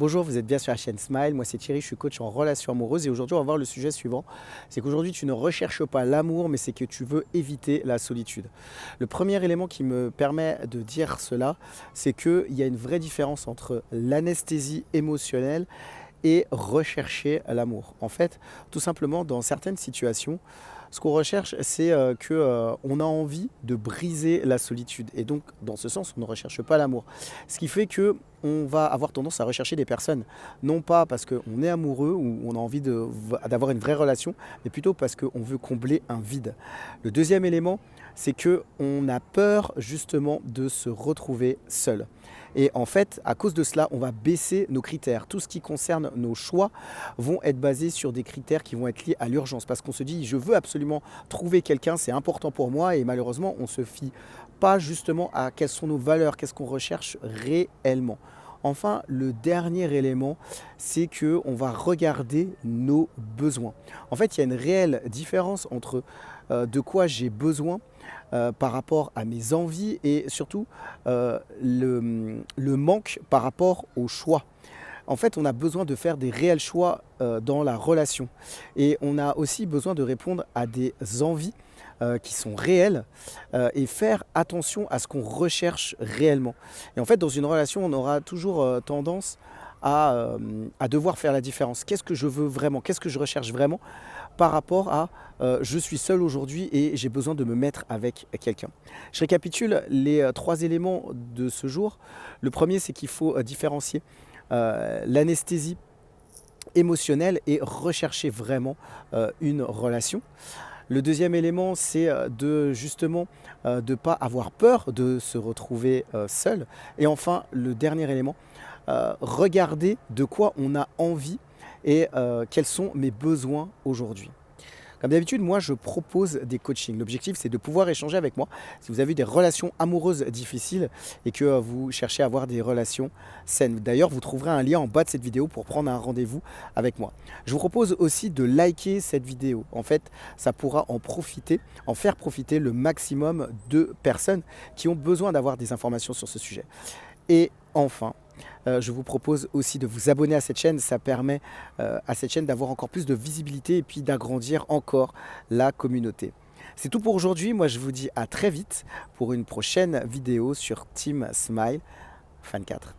Bonjour, vous êtes bien sur la chaîne Smile. Moi, c'est Thierry, je suis coach en relations amoureuses et aujourd'hui, on va voir le sujet suivant. C'est qu'aujourd'hui, tu ne recherches pas l'amour, mais c'est que tu veux éviter la solitude. Le premier élément qui me permet de dire cela, c'est qu'il y a une vraie différence entre l'anesthésie émotionnelle et rechercher l'amour. En fait, tout simplement, dans certaines situations, ce qu'on recherche, c'est que, on a envie de briser la solitude et donc dans ce sens, on ne recherche pas l'amour. Ce qui fait que on va avoir tendance à rechercher des personnes, non pas parce qu'on est amoureux ou on a envie d'avoir une vraie relation, mais plutôt parce qu'on veut combler un vide. Le deuxième élément, c'est qu'on a peur justement de se retrouver seul. Et en fait, à cause de cela, on va baisser nos critères. Tout ce qui concerne nos choix vont être basés sur des critères qui vont être liés à l'urgence. Parce qu'on se dit, je veux absolument trouver quelqu'un, c'est important pour moi. Et malheureusement, on ne se fie pas justement à quelles sont nos valeurs, qu'est-ce qu'on recherche réellement. Enfin, le dernier élément, c'est que on va regarder nos besoins. En fait, il y a une réelle différence entre de quoi j'ai besoin par rapport à mes envies et surtout le manque par rapport au choix. En fait, on a besoin de faire des réels choix dans la relation et on a aussi besoin de répondre à des envies qui sont réelles et faire attention à ce qu'on recherche réellement. Et en fait, dans une relation, on aura toujours tendance à devoir faire la différence. Qu'est-ce que je veux vraiment? Qu'est-ce que je recherche vraiment par rapport à je suis seul aujourd'hui et j'ai besoin de me mettre avec quelqu'un. Je récapitule les trois éléments de ce jour. Le premier, c'est qu'il faut différencier l'anesthésie émotionnelle et rechercher vraiment une relation. Le deuxième élément, c'est de justement de ne pas avoir peur de se retrouver seul. Et enfin, le dernier élément, regarder de quoi on a envie et quels sont mes besoins aujourd'hui. Comme d'habitude, moi, je propose des coachings. L'objectif, c'est de pouvoir échanger avec moi si vous avez des relations amoureuses difficiles et que vous cherchez à avoir des relations saines. D'ailleurs, vous trouverez un lien en bas de cette vidéo pour prendre un rendez-vous avec moi. Je vous propose aussi de liker cette vidéo. En fait, ça pourra en faire profiter le maximum de personnes qui ont besoin d'avoir des informations sur ce sujet. Et enfin, je vous propose aussi de vous abonner à cette chaîne. Ça permet à cette chaîne d'avoir encore plus de visibilité et puis d'agrandir encore la communauté. C'est tout pour aujourd'hui. Moi, je vous dis à très vite pour une prochaine vidéo sur Team Smile Fan 4.